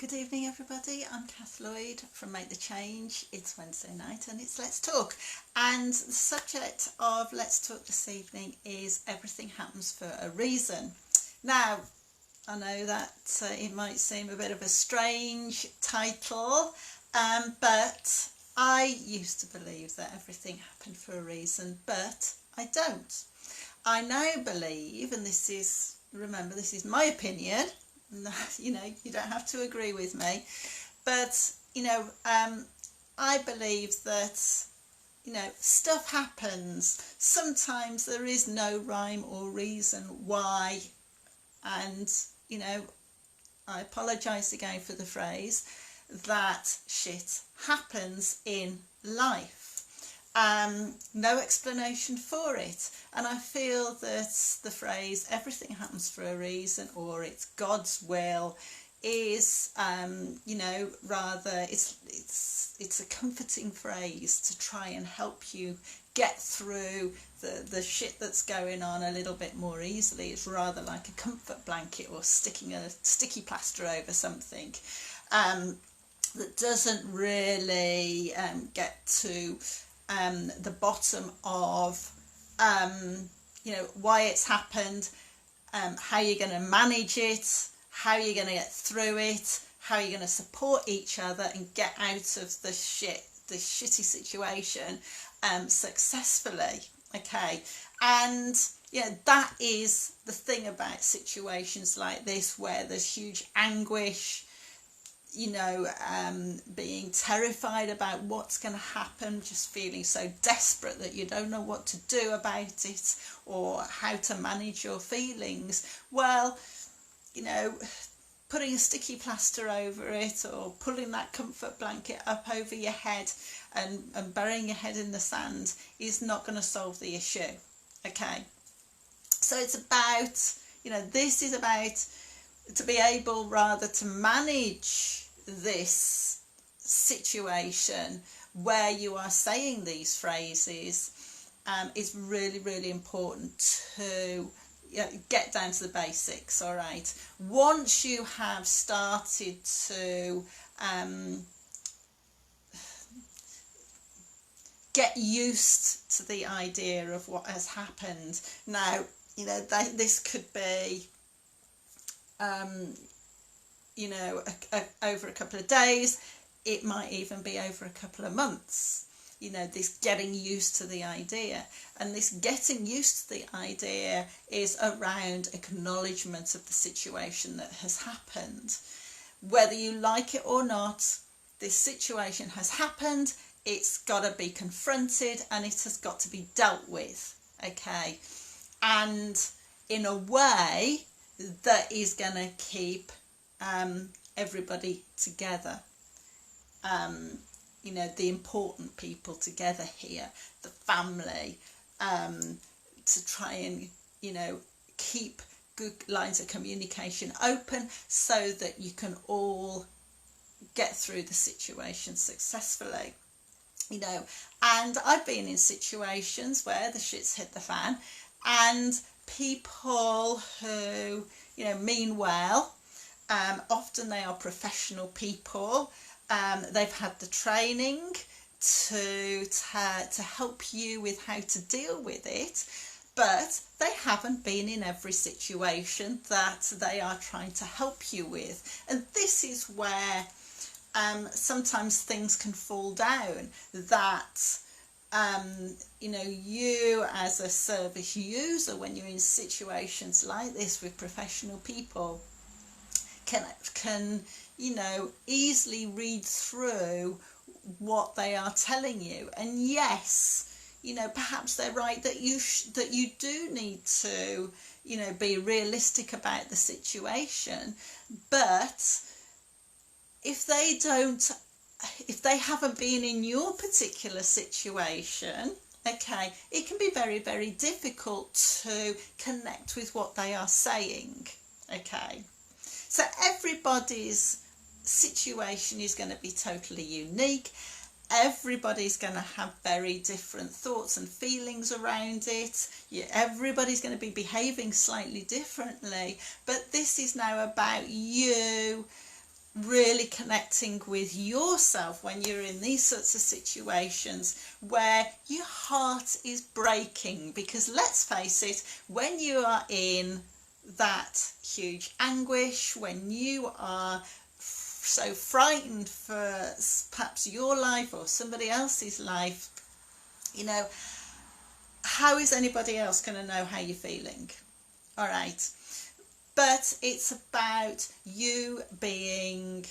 Good evening, everybody. I'm Kath Lloyd from Make the Change. It's Wednesday night and it's Let's Talk. And the subject of Let's Talk this evening is Everything Happens for a Reason. Now, I know that it might seem a bit of a strange title, but I used to believe that everything happened for a reason, but I don't. I now believe, and this is my opinion, you don't have to agree with me, but I believe that stuff happens. Sometimes there is no rhyme or reason why, and I apologise again for the phrase, that shit happens in life. No explanation for it, and I feel that the phrase everything happens for a reason, or it's God's will, is rather it's a comforting phrase to try and help you get through the shit that's going on a little bit more easily. It's rather like a comfort blanket or sticking a sticky plaster over something that doesn't really get to the bottom of why it's happened, how you're going to manage it, how you're going to get through it, how you're going to support each other and get out of the shitty situation successfully. Okay, and that is the thing about situations like this, where there's huge anguish, being terrified about what's going to happen, just feeling so desperate that you don't know what to do about it or how to manage your feelings. Well, putting a sticky plaster over it or pulling that comfort blanket up over your head and burying your head in the sand is not going to solve the issue. Okay, so it's about, this is about to be able rather to manage this situation where you are saying these phrases. It's really, really important to get down to the basics. All right, once you have started to get used to the idea of what has happened. Now, this could be over a couple of days. It might even be over a couple of months. This getting used to the idea, and this getting used to the idea is around acknowledgement of the situation that has happened. Whether you like it or not, this situation has happened. It's got to be confronted and it has got to be dealt with. Okay, and in a way that is going to keep everybody together, the important people together here, the family, to try and keep good lines of communication open so that you can all get through the situation successfully. And I've been in situations where the shit's hit the fan, and people who mean well, often they are professional people, they've had the training to help you with how to deal with it, but they haven't been in every situation that they are trying to help you with. And this is where sometimes things can fall down, that you as a service user, when you're in situations like this with professional people, can easily read through what they are telling you. And yes, perhaps they're right that you do need to be realistic about the situation, but if they haven't been in your particular situation, okay, it can be very, very difficult to connect with what they are saying. Okay, so everybody's situation is going to be totally unique. Everybody's going to have very different thoughts and feelings around it. Everybody's going to be behaving slightly differently, but this is now about you really connecting with yourself when you're in these sorts of situations where your heart is breaking. Because let's face it, when you are in that huge anguish, when you are so frightened for perhaps your life or somebody else's life, you know, how is anybody else going to know how you're feeling? All right. But it's about you being,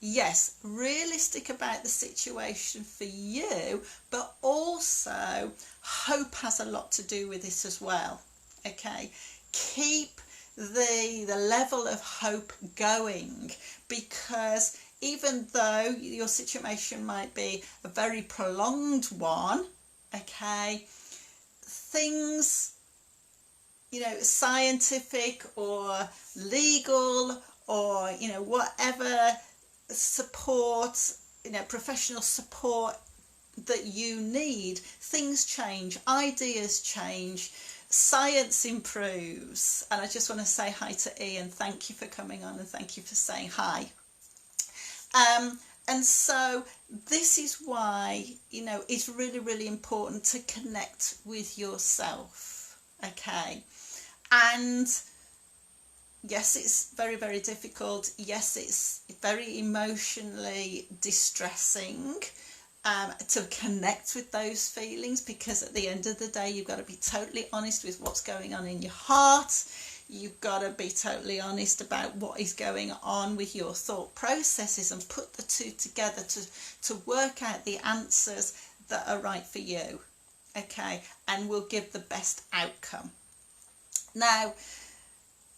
yes, realistic about the situation for you, but also hope has a lot to do with this as well. Okay, keep the level of hope going, because even though your situation might be a very prolonged one, okay, things, you know, scientific or legal or, you know, whatever support, you know, professional support that you need, things change, ideas change, science improves. And I just want to say hi to Ian. Thank you for coming on and thank you for saying hi. And so this is why, you know, it's really, really important to connect with yourself. Okay. And yes, it's very, very difficult. Yes, it's very emotionally distressing to connect with those feelings, because at the end of the day, you've got to be totally honest with what's going on in your heart. You've got to be totally honest about what is going on with your thought processes and put the two together to work out the answers that are right for you. Okay, and will give the best outcome. Now,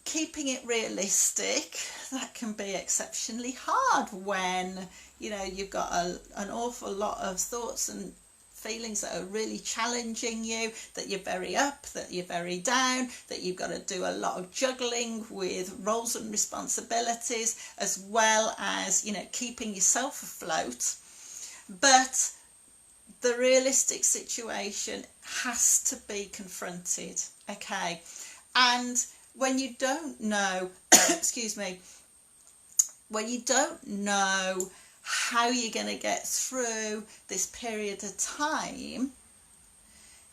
keeping it realistic, that can be exceptionally hard when, you know, you've got an awful lot of thoughts and feelings that are really challenging you, that you're very up, that you're very down, that you've got to do a lot of juggling with roles and responsibilities, as well as, you know, keeping yourself afloat. But the realistic situation has to be confronted, okay? And when you don't know, excuse me, when you don't know how you're going to get through this period of time,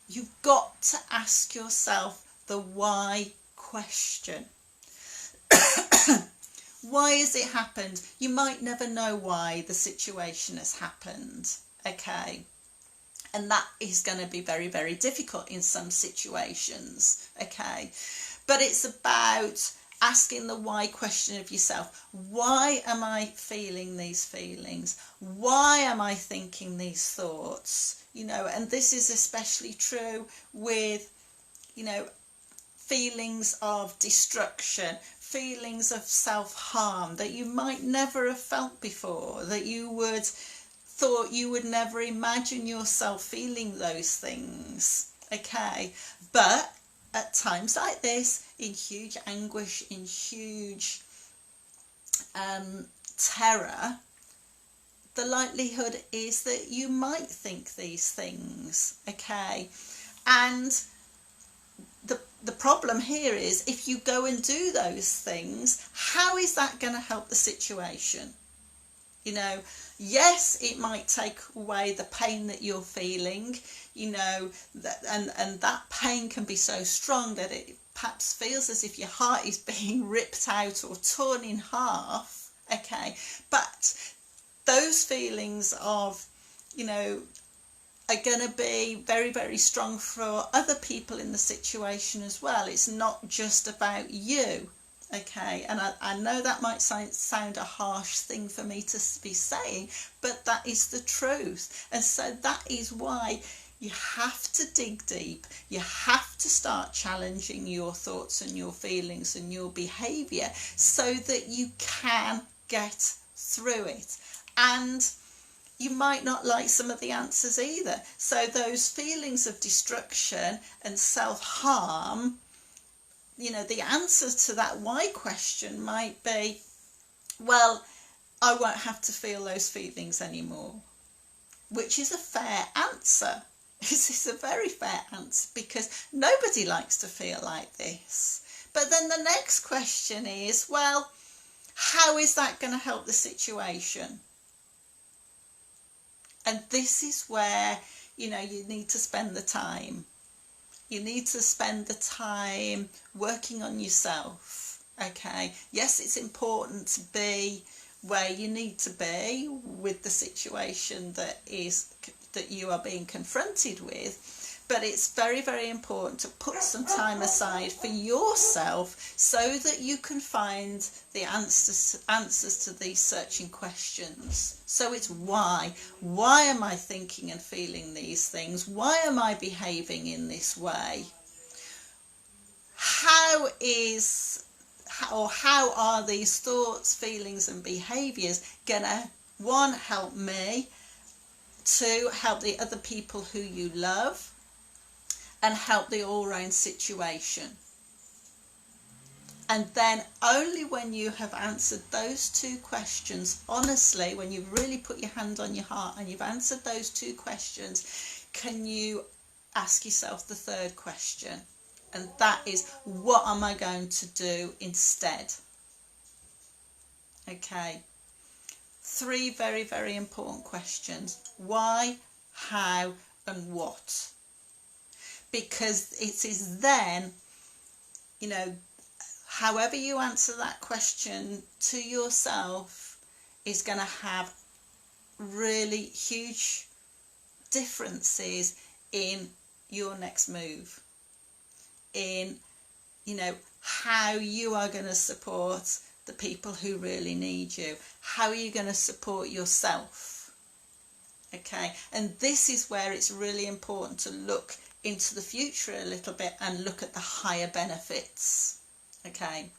you've got to ask yourself the why question. Why has it happened? You might never know why the situation has happened, okay? And that is going to be very, very difficult in some situations, okay? But it's about asking the why question of yourself. Why am I feeling these feelings? Why am I thinking these thoughts? You know, and this is especially true with, you know, feelings of destruction, feelings of self-harm that you might never have felt before, that you thought you would never imagine yourself feeling those things, okay? But at times like this, in huge anguish, in huge terror, the likelihood is that you might think these things, okay? And the problem here is, if you go and do those things, how is that going to help the situation? You know, yes, it might take away the pain that you're feeling, you know, and that pain can be so strong that it perhaps feels as if your heart is being ripped out or torn in half, okay? But those feelings of, you know, are going to be very, very strong for other people in the situation as well. It's not just about you. Okay, and I know that might sound a harsh thing for me to be saying, but that is the truth. And so that is why you have to dig deep. You have to start challenging your thoughts and your feelings and your behaviour so that you can get through it. And you might not like some of the answers either. So those feelings of destruction and self-harm, you know, the answer to that why question might be, well, I won't have to feel those feelings anymore, which is a fair answer. This is a very fair answer, because nobody likes to feel like this. But then the next question is, well, How is that going to help the situation? And this is where, you know, you need to spend the time. You need to spend the time working on yourself, okay? Yes, it's important to be where you need to be with the situation that you are being confronted with, but it's very, very important to put some time aside for yourself so that you can find the answers to these searching questions. So it's why. Why am I thinking and feeling these things? Why am I behaving in this way? How are these thoughts, feelings and behaviours going to, one, help me, two, help the other people who you love, and help the all-round situation? And then only when you have answered those two questions, honestly, when you've really put your hand on your heart and you've answered those two questions, can you ask yourself the third question? And that is, what am I going to do instead? Okay. 3 very, very important questions. Why, how, and what? Because it is then, you know, however you answer that question to yourself is going to have really huge differences in your next move, in, you know, how you are going to support the people who really need you. How are you going to support yourself? Okay, and this is where it's really important to look into the future a little bit and look at the higher benefits. Okay,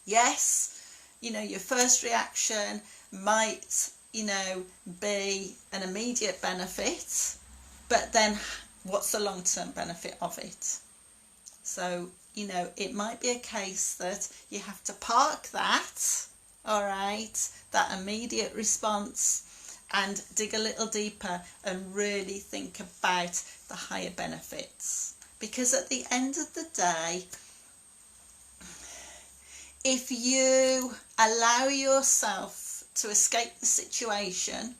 yes, you know, your first reaction might, you know, be an immediate benefit, but then what's the long-term benefit of it? So, you know, it might be a case that you have to park that, all right, that immediate response, and dig a little deeper and really think about the higher benefits. Because at the end of the day, if you allow yourself to escape the situation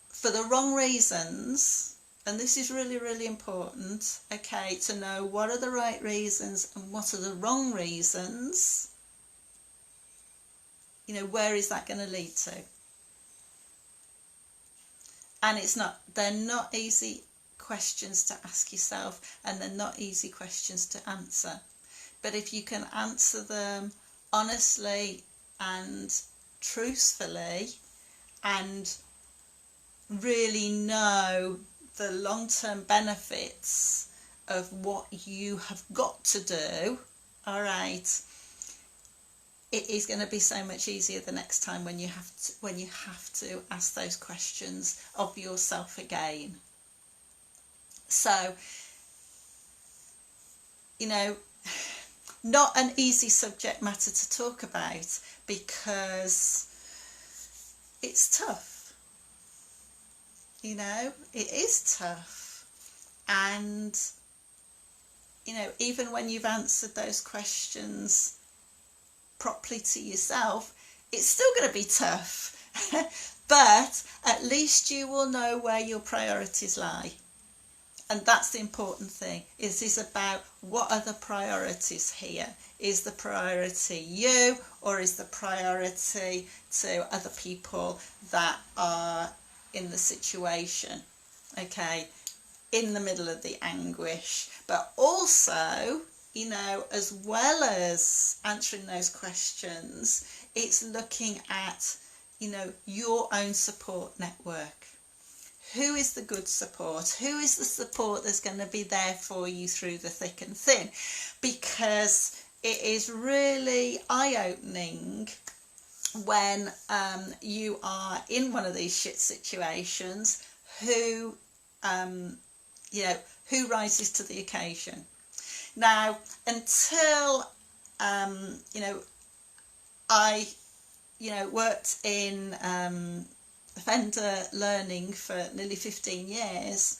for the wrong reasons, and this is really, really important, okay, to know what are the right reasons and what are the wrong reasons, you know, where is that going to lead to? And they're not easy questions to ask yourself, and they're not easy questions to answer. But if you can answer them honestly and truthfully and really know the long-term benefits of what you have got to do, all right, it is going to be so much easier the next time when you have to ask those questions of yourself again. So, you know, not an easy subject matter to talk about because it's tough. You know, it is tough. And, you know, even when you've answered those questions properly to yourself, it's still going to be tough. But at least you will know where your priorities lie. And that's the important thing. It is about, what are the priorities here? Is the priority you, or is the priority to other people that are in the situation? Okay, in the middle of the anguish. But also, you know, as well as answering those questions, it's looking at, you know, your own support network. Who is the good support? Who is the support that's going to be there for you through the thick and thin? Because it is really eye-opening when you are in one of these shit situations, who, you know, who rises to the occasion. Now, until, you know, I, you know, worked in offender learning for nearly 15 years,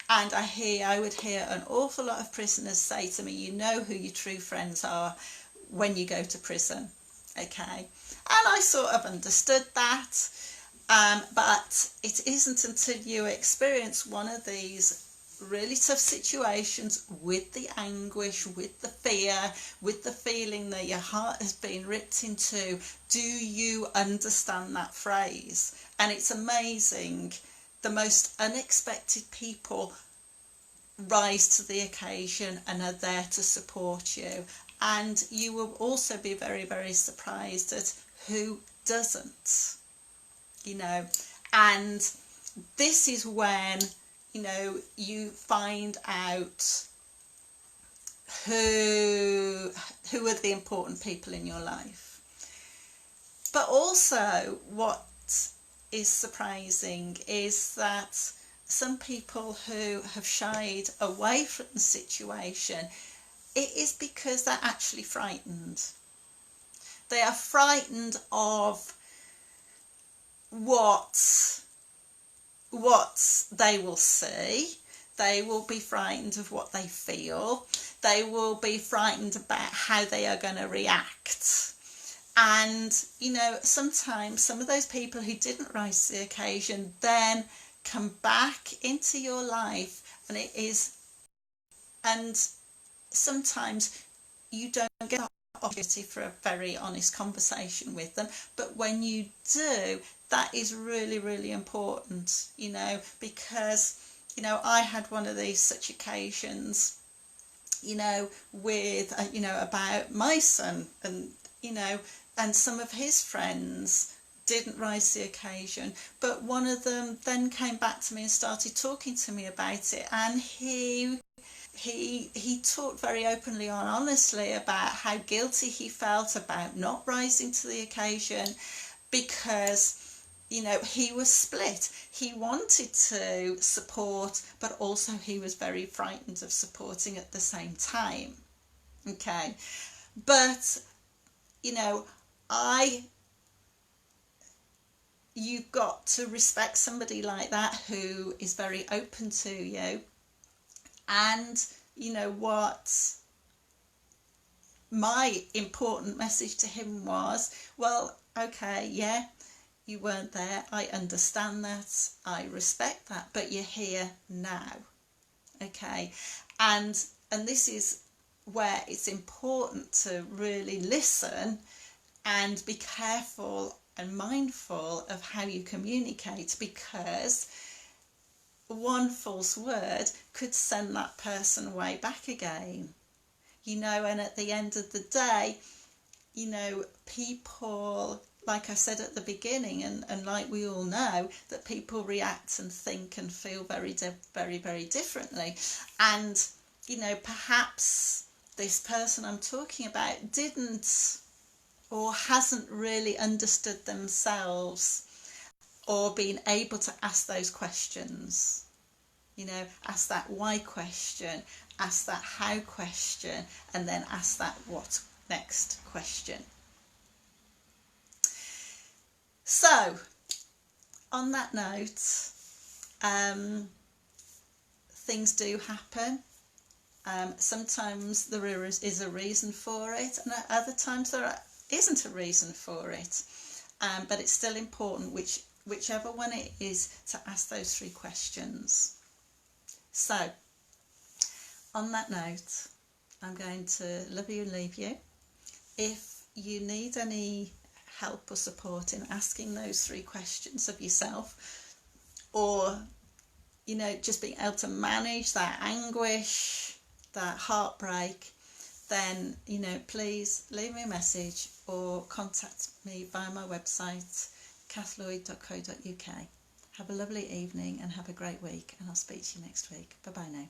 and I would hear an awful lot of prisoners say to me, you know who your true friends are when you go to prison. Okay, and I sort of understood that, but it isn't until you experience one of these really tough situations with the anguish, with the fear, with the feeling that your heart has been ripped in two, do you understand that phrase? And it's amazing, the most unexpected people rise to the occasion and are there to support you. And you will also be very, very surprised at who doesn't, you know. And this is when, you know, you find out who are the important people in your life. But also what is surprising is that some people who have shied away from the situation, it is because they're actually frightened. They are frightened of what they will see. They will be frightened of what they feel. They will be frightened about how they are going to react. And, you know, sometimes some of those people who didn't rise to the occasion then come back into your life, and sometimes you don't get the opportunity for a very honest conversation with them, but when you do, that is really, really important, you know, because, you know, I had one of these such occasions, you know, with, you know, about my son, and, you know, and some of his friends didn't rise to the occasion, but one of them then came back to me and started talking to me about it, and he talked very openly and honestly about how guilty he felt about not rising to the occasion, because, you know, he was split. He wanted to support, but also he was very frightened of supporting at the same time. Okay, but, you know, you've got to respect somebody like that who is very open to you. And you know what my important message to him was, well, okay, yeah, you weren't there, I understand that, I respect that, but you're here now. Okay, and this is where it's important to really listen and be careful and mindful of how you communicate, because one false word could send that person way back again, you know. And at the end of the day, you know, people, like I said at the beginning, and like we all know, that people react and think and feel very, very differently. And, you know, perhaps this person I'm talking about didn't or hasn't really understood themselves or been able to ask those questions. You know, ask that why question, ask that how question, and then ask that what next question. So, on that note, things do happen. Sometimes there is a reason for it, and at other times there isn't a reason for it. But it's still important, whichever one it is, to ask those three questions. So, on that note, I'm going to love you and leave you. If you need any help or support in asking those three questions of yourself, or, you know, just being able to manage that anguish, that heartbreak, then, you know, please leave me a message or contact me via my website, coudn't.co.uk. Have a lovely evening and have a great week, and I'll speak to you next week. Bye bye now.